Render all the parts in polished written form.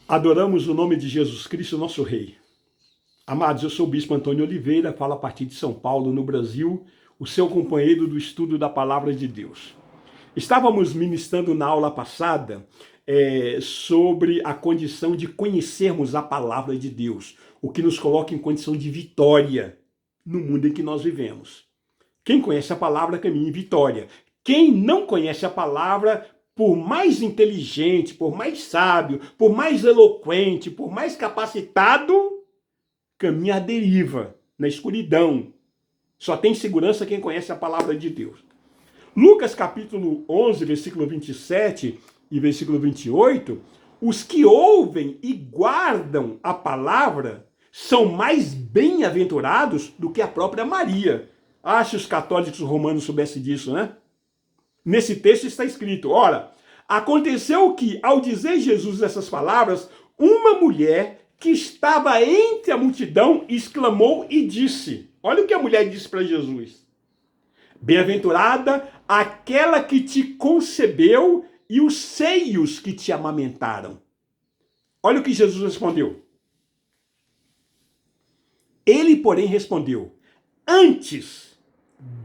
Adoramos o nome de Jesus Cristo, nosso Rei. Amados, eu sou o Bispo Antônio Oliveira, falo a partir de São Paulo, no Brasil, o seu companheiro do estudo da Palavra de Deus. Estávamos ministrando na aula passada sobre a condição de conhecermos a Palavra de Deus, o que nos coloca em condição de vitória no mundo em que nós vivemos. Quem conhece a Palavra caminha em vitória. Quem não conhece a Palavra, por mais inteligente, por mais sábio, por mais eloquente, por mais capacitado, caminha à deriva, na escuridão. Só tem segurança quem conhece a palavra de Deus. Lucas capítulo 11, versículo 27 e versículo 28, os que ouvem e guardam a palavra são mais bem-aventurados do que a própria Maria. Se os católicos romanos soubessem disso, né? Nesse texto está escrito, ora, aconteceu que, ao dizer Jesus essas palavras, uma mulher que estava entre a multidão exclamou e disse, olha o que a mulher disse para Jesus, bem-aventurada aquela que te concebeu e os seios que te amamentaram. Olha o que Jesus respondeu. Ele, porém, respondeu, antes,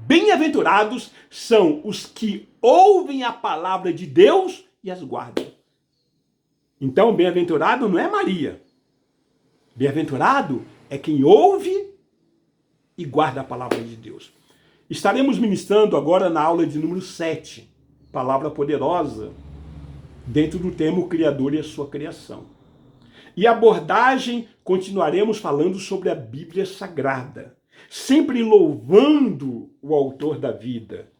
bem-aventurados são os que ouvem a palavra de Deus e as guardam. Então, bem-aventurado não é Maria. Bem-aventurado é quem ouve e guarda a palavra de Deus. Estaremos ministrando agora na aula de número 7, palavra poderosa, dentro do tema o Criador e a sua criação. E a abordagem continuaremos falando sobre a Bíblia Sagrada, sempre louvando o autor da vida,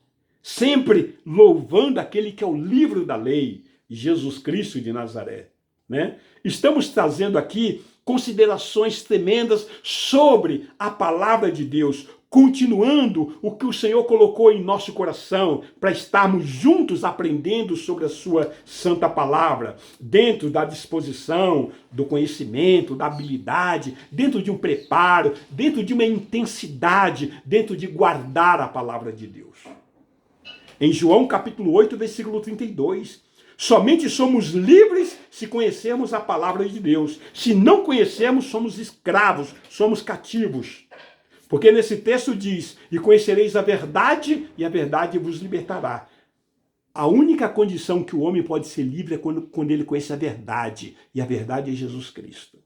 sempre louvando aquele que é o livro da lei, Jesus Cristo de Nazaré, né? Estamos trazendo aqui considerações tremendas sobre a palavra de Deus, continuando o que o Senhor colocou em nosso coração para estarmos juntos aprendendo sobre a sua santa palavra, dentro da disposição, do conhecimento, da habilidade, dentro de um preparo, dentro de uma intensidade, dentro de guardar a palavra de Deus. Em João capítulo 8, versículo 32, somente somos livres se conhecermos a palavra de Deus. Se não conhecermos, somos escravos, somos cativos. Porque nesse texto diz, e conhecereis a verdade, e a verdade vos libertará. A única condição que o homem pode ser livre é quando ele conhece a verdade, e a verdade é Jesus Cristo.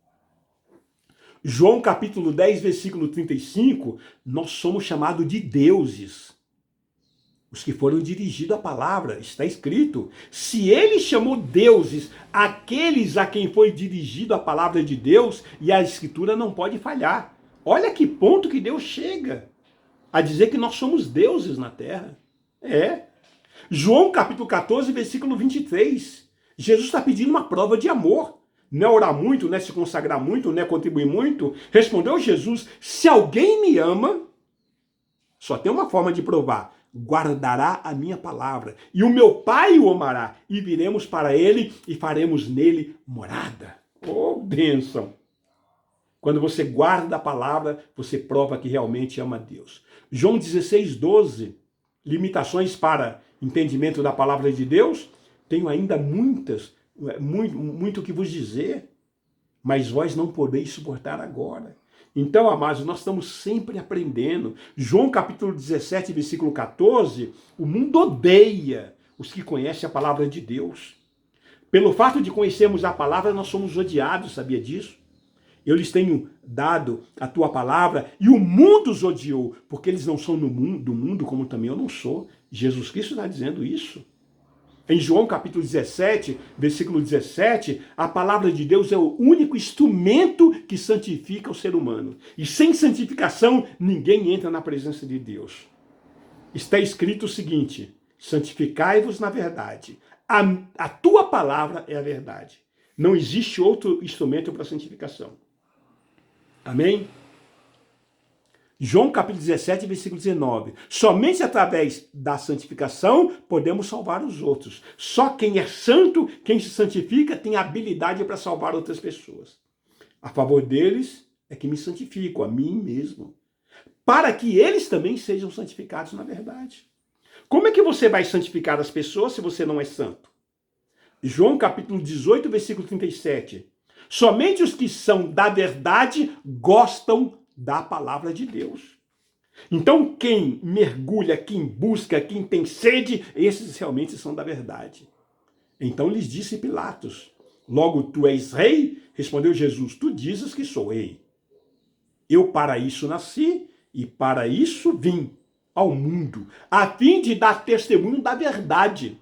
João capítulo 10, versículo 35, nós somos chamados de deuses. Os que foram dirigidos à palavra, está escrito, se ele chamou deuses aqueles a quem foi dirigido a palavra de Deus, e a escritura não pode falhar. Olha que ponto que Deus chega a dizer que nós somos deuses na terra. João capítulo 14, versículo 23. Jesus está pedindo uma prova de amor. Não é orar muito, não é se consagrar muito, não é contribuir muito. Respondeu Jesus, se alguém me ama, só tem uma forma de provar. Guardará a minha palavra. E o meu Pai o amará. E viremos para ele e faremos nele morada. Oh, bênção! Quando você guarda a palavra, você prova que realmente ama a Deus. João 16, 12, limitações para entendimento da palavra de Deus. Tenho ainda muito que vos dizer, mas vós não podeis suportar agora. Então, amados, nós estamos sempre aprendendo. João capítulo 17, versículo 14, o mundo odeia os que conhecem a palavra de Deus. Pelo fato de conhecermos a palavra, nós somos odiados, sabia disso? Eu lhes tenho dado a tua palavra e o mundo os odiou, porque eles não são do mundo, como também eu não sou. Jesus Cristo está dizendo isso. Em João capítulo 17, versículo 17, a palavra de Deus é o único instrumento que santifica o ser humano. E sem santificação, ninguém entra na presença de Deus. Está escrito o seguinte, santificai-vos na verdade. A tua palavra é a verdade. Não existe outro instrumento para santificação. Amém? João capítulo 17, versículo 19. Somente através da santificação podemos salvar os outros. Só quem é santo, quem se santifica, tem habilidade para salvar outras pessoas. A favor deles é que me santifico, a mim mesmo. Para que eles também sejam santificados na verdade. Como é que você vai santificar as pessoas se você não é santo? João capítulo 18, versículo 37. Somente os que são da verdade gostam da palavra de Deus. Então, quem mergulha, quem busca, quem tem sede, esses realmente são da verdade. Então lhes disse Pilatos: logo tu és rei? Respondeu Jesus: tu dizes que sou rei. Eu para isso nasci e para isso vim ao mundo, a fim de dar testemunho da verdade.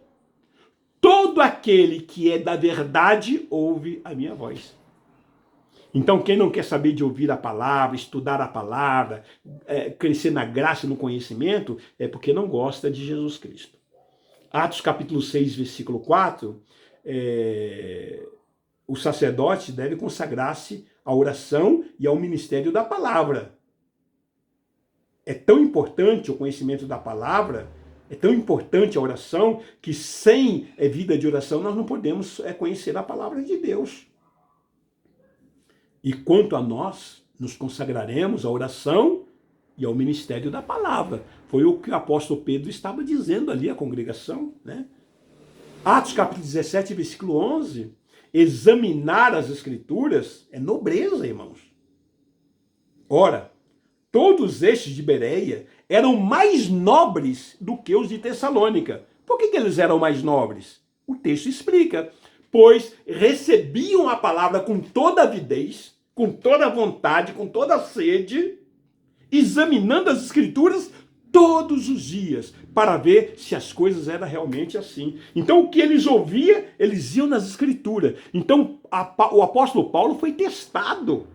Todo aquele que é da verdade ouve a minha voz. Então, quem não quer saber de ouvir a palavra, estudar a palavra, crescer na graça e no conhecimento, é porque não gosta de Jesus Cristo. Atos capítulo 6, versículo 4, o sacerdote deve consagrar-se à oração e ao ministério da palavra. É tão importante o conhecimento da palavra, é tão importante a oração, que sem vida de oração nós não podemos conhecer a palavra de Deus. E quanto a nós, nos consagraremos à oração e ao ministério da palavra. Foi o que o apóstolo Pedro estava dizendo ali à congregação, né? Atos capítulo 17, versículo 11. Examinar as escrituras é nobreza, irmãos. Ora, todos estes de Bereia eram mais nobres do que os de Tessalônica. Por que eles eram mais nobres? O texto explica. Pois recebiam a palavra com toda avidez, com toda vontade, com toda sede, examinando as escrituras todos os dias, para ver se as coisas eram realmente assim. Então, o que eles ouviam, eles iam nas escrituras. Então, o apóstolo Paulo foi testado.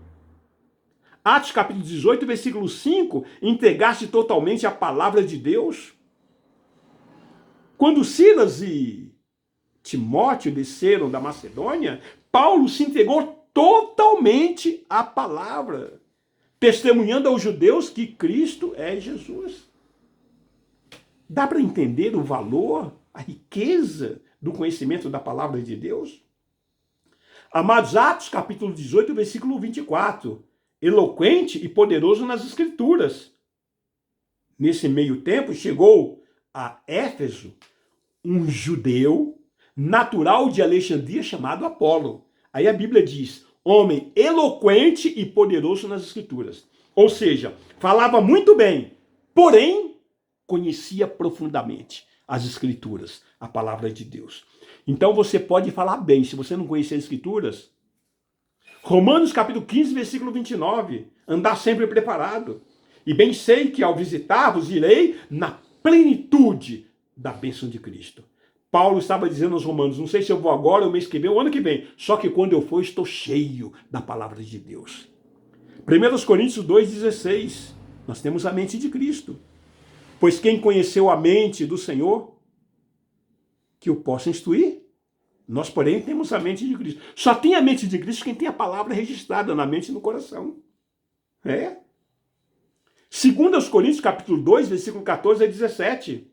Atos capítulo 18, versículo 5, entregaste totalmente a palavra de Deus. Quando Silas e Timóteo desceram da Macedônia, Paulo se entregou totalmente à palavra, testemunhando aos judeus que Cristo é Jesus. Dá para entender o valor, a riqueza do conhecimento da palavra de Deus? Amados, Atos capítulo 18, versículo 24, eloquente e poderoso nas escrituras. Nesse meio tempo chegou a Éfeso um judeu natural de Alexandria chamado Apolo. Aí a Bíblia diz, homem eloquente e poderoso nas escrituras. Ou seja, falava muito bem, porém conhecia profundamente as escrituras, a palavra de Deus. Então você pode falar bem, se você não conhecer as escrituras. Romanos capítulo 15, versículo 29, andar sempre preparado. E bem sei que ao visitar-vos irei na plenitude da bênção de Cristo. Paulo estava dizendo aos romanos, não sei se eu vou agora, o mês que vem, o ano que vem, só que quando eu for, estou cheio da palavra de Deus. 1 Coríntios 2,16, nós temos a mente de Cristo. Pois quem conheceu a mente do Senhor, que o possa instruir. Nós, porém, temos a mente de Cristo. Só tem a mente de Cristo quem tem a palavra registrada na mente e no coração. 2 Coríntios capítulo 2, versículo 14 a 17.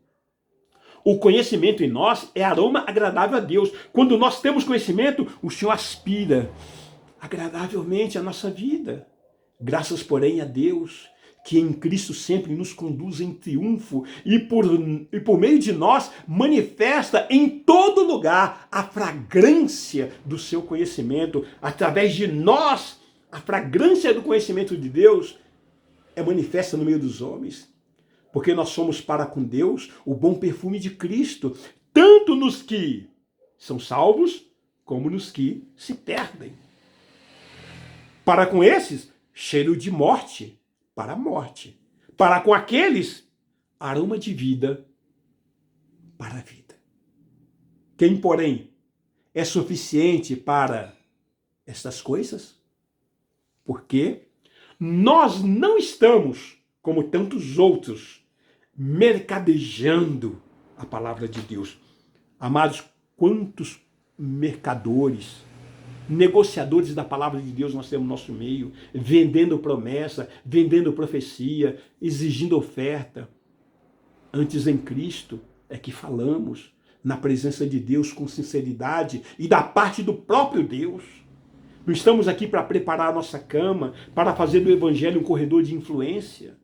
O conhecimento em nós é aroma agradável a Deus. Quando nós temos conhecimento, o Senhor aspira agradavelmente a nossa vida. Graças, porém, a Deus, que em Cristo sempre nos conduz em triunfo e por meio de nós manifesta em todo lugar a fragrância do seu conhecimento. Através de nós, a fragrância do conhecimento de Deus é manifesta no meio dos homens. Porque nós somos para com Deus o bom perfume de Cristo, tanto nos que são salvos, como nos que se perdem. Para com esses, cheiro de morte para a morte. Para com aqueles, aroma de vida para a vida. Quem, porém, é suficiente para estas coisas? Porque nós não estamos, como tantos outros, mercadejando a palavra de Deus. Amados, quantos mercadores, negociadores da palavra de Deus nós temos no nosso meio, vendendo promessa, vendendo profecia, exigindo oferta. Antes em Cristo é que falamos na presença de Deus com sinceridade e da parte do próprio Deus. Não estamos aqui para preparar a nossa cama, para fazer do evangelho um corredor de influência.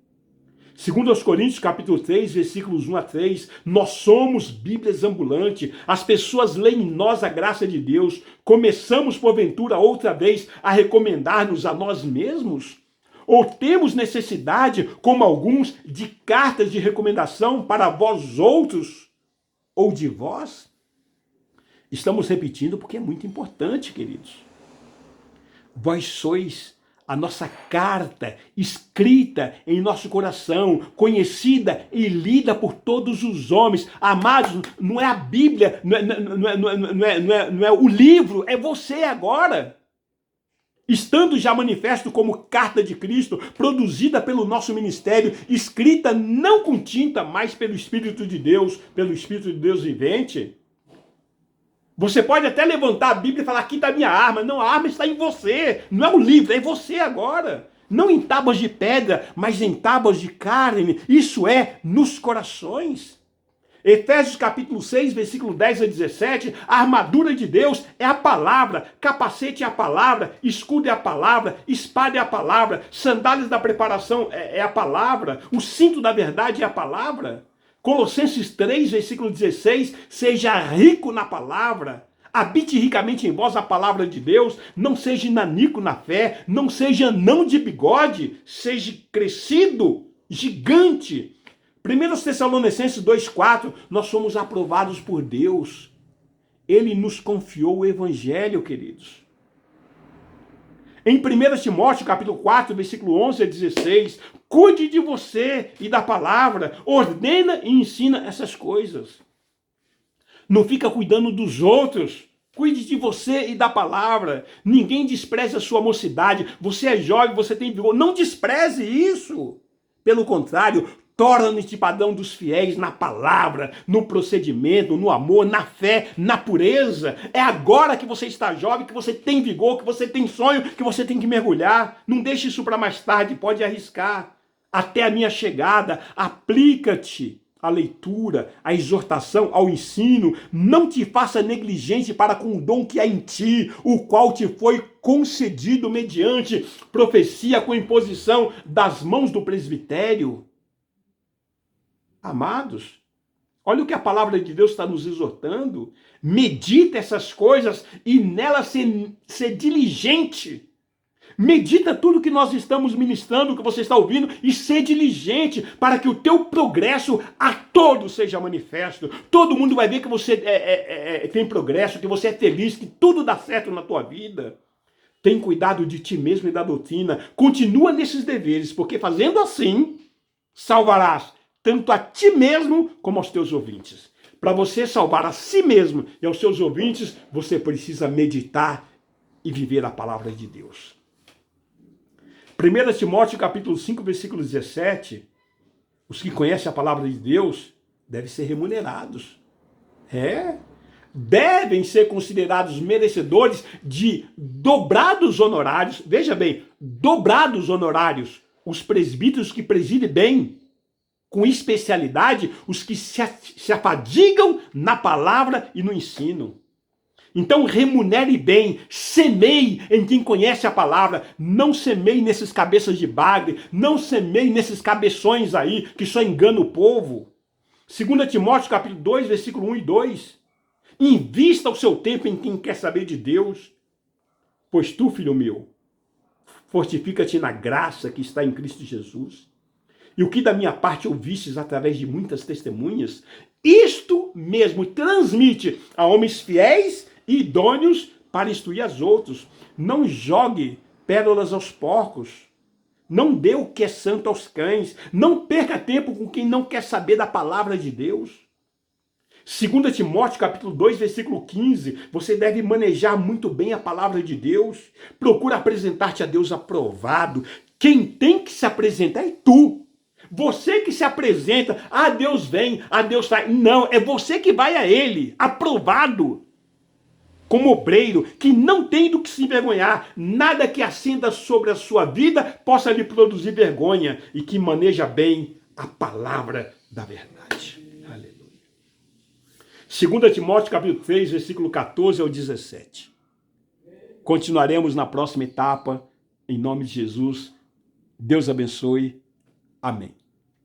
Segundo aos Coríntios, capítulo 3, versículos 1 a 3, nós somos Bíblias ambulantes. As pessoas leem em nós a graça de Deus. Começamos, porventura, outra vez a recomendar-nos a nós mesmos? Ou temos necessidade, como alguns, de cartas de recomendação para vós outros ou de vós? Estamos repetindo porque é muito importante, queridos. Vós sois a nossa carta escrita em nosso coração, conhecida e lida por todos os homens. Amados, não é a Bíblia, não é o livro, é você agora. Estando já manifesto como carta de Cristo, produzida pelo nosso ministério, escrita não com tinta, mas pelo Espírito de Deus vivente. Você pode até levantar a Bíblia e falar, aqui está a minha arma. Não, a arma está em você. Não é o livro, é você agora. Não em tábuas de pedra, mas em tábuas de carne. Isso é, nos corações. Efésios capítulo 6, versículo 10 a 17, a armadura de Deus é a palavra, capacete é a palavra, escudo é a palavra, espada é a palavra, sandálias da preparação é a palavra, o cinto da verdade é a palavra. Colossenses 3, versículo 16, seja rico na palavra, habite ricamente em vós a palavra de Deus, não seja nanico na fé, não seja anão de bigode, seja crescido, gigante. 1 Tessalonicenses 2,4, nós somos aprovados por Deus. Ele nos confiou o evangelho, queridos. Em 1 Timóteo, capítulo 4, versículo 11 a 16, cuide de você e da palavra, ordena e ensina essas coisas. Não fica cuidando dos outros, cuide de você e da palavra. Ninguém despreze a sua mocidade, você é jovem, você tem vigor, não despreze isso. Pelo contrário, torna-te padrão dos fiéis na palavra, no procedimento, no amor, na fé, na pureza. É agora que você está jovem, que você tem vigor, que você tem sonho, que você tem que mergulhar. Não deixe isso para mais tarde, pode arriscar. Até a minha chegada, aplica-te à leitura, à exortação, ao ensino. Não te faça negligente para com o dom que há em ti, o qual te foi concedido mediante profecia com imposição das mãos do presbitério. Amados, olha o que a palavra de Deus está nos exortando. Medita essas coisas e nelas ser diligente. Medita tudo que nós estamos ministrando, que você está ouvindo, e ser diligente para que o teu progresso a todos seja manifesto. Todo mundo vai ver que você tem progresso, que você é feliz, que tudo dá certo na tua vida. Tem cuidado de ti mesmo e da doutrina. Continua nesses deveres, porque fazendo assim, salvarás tanto a ti mesmo como aos teus ouvintes. Para você salvar a si mesmo e aos seus ouvintes, você precisa meditar e viver a palavra de Deus. 1 Timóteo capítulo 5, versículo 17, os que conhecem a palavra de Deus devem ser remunerados. Devem ser considerados merecedores de dobrados honorários. Veja bem, dobrados honorários. Os presbíteros que presidem bem, com especialidade, os que se afadigam na palavra e no ensino. Então remunere bem, semeie em quem conhece a palavra, não semeie nesses cabeças de bagre, não semeie nesses cabeções aí que só enganam o povo. 2 Timóteo capítulo 2, versículo 1 e 2. Invista o seu tempo em quem quer saber de Deus, pois tu, filho meu, fortifica-te na graça que está em Cristo Jesus. E o que da minha parte ouvistes através de muitas testemunhas, isto mesmo transmite a homens fiéis e idôneos para instruir as outros. Não jogue pérolas aos porcos. Não dê o que é santo aos cães. Não perca tempo com quem não quer saber da palavra de Deus. 2 Timóteo capítulo 2, versículo 15, você deve manejar muito bem a palavra de Deus. Procura apresentar-te a Deus aprovado. Quem tem que se apresentar é tu. Você que se apresenta, Deus vem, Deus sai. Não, é você que vai a Ele, aprovado, como obreiro, que não tem do que se envergonhar. Nada que acenda sobre a sua vida possa lhe produzir vergonha e que maneja bem a palavra da verdade. Aleluia. 2 Timóteo capítulo 3, versículo 14 ao 17. Continuaremos na próxima etapa, em nome de Jesus. Deus abençoe. Amém.